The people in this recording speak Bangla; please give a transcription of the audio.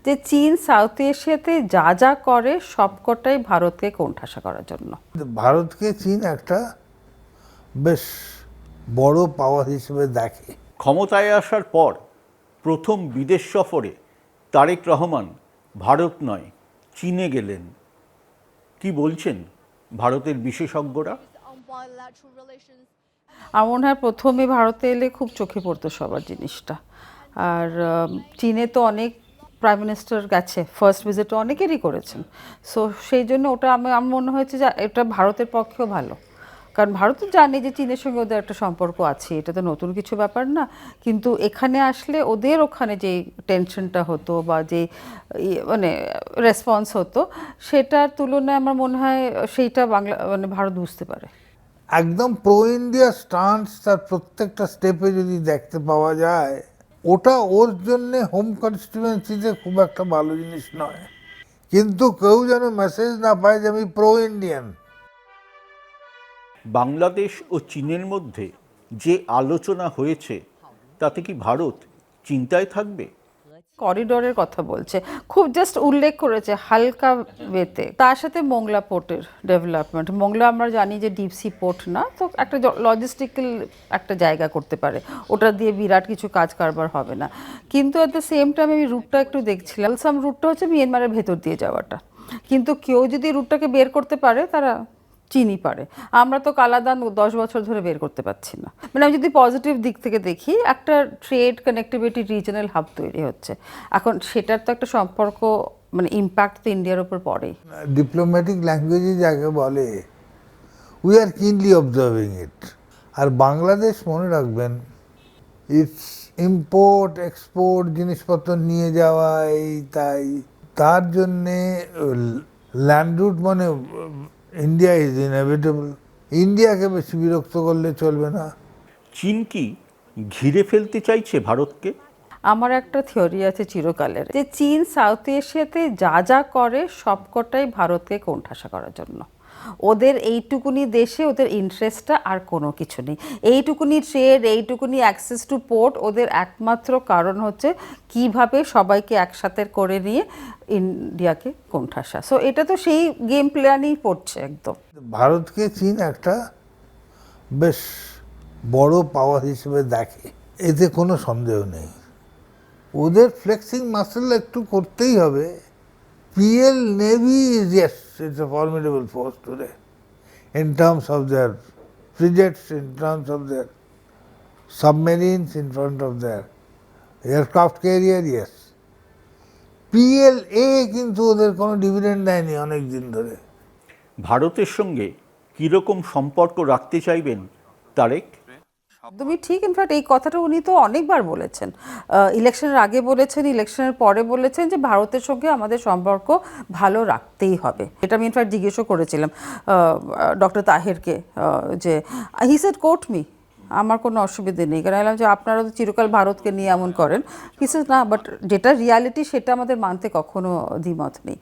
যে চীন সাউথ এশিয়াতে যা যা করে সবকটাই ভারতকে কোণঠাসা করার জন্য। ভারতকে চীন একটা বেশ বড় পাওয়ার হিসেবে দেখে। ক্ষমতায় আসার পর প্রথম বিদেশ সফরে তারেক রহমান ভারত নয় চীনে গেলেন। কি বলছেন ভারতের বিশেষজ্ঞরা? আমার মনে হয় প্রথমে ভারতে এলে খুব চোখে পড়তো সবার জিনিসটা। আর চীনে তো অনেক প্রাইম মিনিস্টার গেছে, ফার্স্ট ভিজিট অনেকেরই করেছেন। সো সেই জন্য ওটা আমার মনে হয়েছে যে এটা ভারতের পক্ষেও ভালো, কারণ ভারত তো জানে যে চীনের সঙ্গে ওদের একটা সম্পর্ক আছে, এটা তো নতুন কিছু ব্যাপার না। কিন্তু এখানে আসলে ওদের ওখানে যে টেনশনটা হতো বা যে মানে রেসপন্স হতো, সেটার তুলনায় আমার মনে হয় সেইটা ভারত বুঝতে পারে। একদম প্রো ইন্ডিয়া স্টান্স তার প্রত্যেকটা স্টেপে যদি দেখতে পাওয়া যায়, ওটা ওর জন্যে হোম কনস্টিটুয়েন্সিতে খুব একটা ভালো জিনিস নয়। কিন্তু কেউ যেন মেসেজ না পায় যে আমি প্রো ইন্ডিয়ান। বাংলাদেশ ও চীনের মধ্যে যে আলোচনা হয়েছে তাতে কি ভারত চিন্তায় থাকবে? করিডোরের কথা বলছে, খুব জাস্ট উল্লেখ করেছে হালকা ওয়েতে। তার সাথে মোংলা পোর্টের ডেভেলপমেন্ট। মোংলা আমরা জানি যে ডিপ সি পোর্ট না, তো একটা লজিস্টিক্যাল একটা জায়গা করতে পারে, ওটা দিয়ে বিরাট কিছু কাজ কারবার হবে না। কিন্তু অ্যাট দ্য সেম টাইম আমি রুটটা একটু দেখছিলাম, সাম রুটটা হচ্ছে মিয়ানমারের ভেতর দিয়ে যাওয়াটা। কিন্তু কেউ যদি রুটটাকে বের করতে পারে, তারা চিনি পারে। আমরা তো কালাদান 10 বছর ধরে বের করতে পারছি না। মানে আমি যদি পজিটিভ দিক থেকে দেখি, একটা ট্রেড কানেক্টিভিটি রিজনাল হাব তৈরি হচ্ছে এখন, সেটার তো একটা সম্পর্ক মানে ইম্প্যাক্ট তো ইন্ডিয়ার উপর পড়ে। ডিপ্লোম্যাটিক ল্যাঙ্গুয়েজে যাকে বলে, উই আর কিনলি অবজার্ভিং ইট। আর বাংলাদেশ মনে রাখবেন, ইটস ইম্পোর্ট এক্সপোর্ট জিনিসপত্র নিয়ে যাওয়া এই তাই, তার জন্যে ল্যান্ড রুট মানে ইন্ডিয়া ইজ ইনএভিটেবল। ইন্ডিয়াকে বেশি বিরক্ত করলে চলবে না। চীন কি ঘিরে ফেলতে চাইছে ভারতকে? আমার একটা থিওরি আছে চিরকালের, যে চীন সাউথ এশিয়াতে যা যা করে সবকটাই ভারতকে কোণঠাসা করার জন্য। ওদের এইটুকুনি দেশে ওদের ইন্টারেস্টটা আর কোনো কিছু নেই। এইটুকুনি ট্রেড, এইটুকুনি অ্যাক্সেস টু পোর্ট, ওদের একমাত্র কারণ হচ্ছে কিভাবে সবাইকে একসাথে করে নিয়ে ইন্ডিয়াকে কোণঠাসা। সো এটা তো সেই গেম প্ল্যানই পড়ছে একদম। ভারতকে চীন একটা বেশ বড় পাওয়ার হিসেবে দেখে, এতে কোনো সন্দেহ নেই। ওদের ফ্লেক্সিং মাসেল একটু করতেই হবে। PL Navy is, yes, it's a formidable force today in terms of their frigates, in terms of their submarines, in front of their aircraft carrier, yes. PLA কিন্তু ওদের কোনো ডিভিডেন্ড দেয়নি অনেক দিন ধরে। ভারতের সঙ্গে কীরকম সম্পর্ক রাখতে চাইবেন তারেক? একদমই ঠিক। ইনফ্যাক্ট এই কথাটা উনি তো অনেকবার বলেছেন, ইলেকশনের আগে বলেছেন, ইলেকশনের পরে বলেছেন যে ভারতের সঙ্গে আমাদের সম্পর্ক ভালো রাখতেই হবে। এটা আমি ইনফ্যাক্ট জিজ্ঞেসও করেছিলাম ডক্টর তাহেরকে, যে হি সেড কোট মি, আমার কোনো অসুবিধে নেই। কারণ বললাম যে আপনারা তো চিরকাল ভারতকে নিয়ে এমন করেন, হি সেড না, বাট যেটা রিয়ালিটি সেটা আমাদের মানতে কখনো দ্বিমত নেই।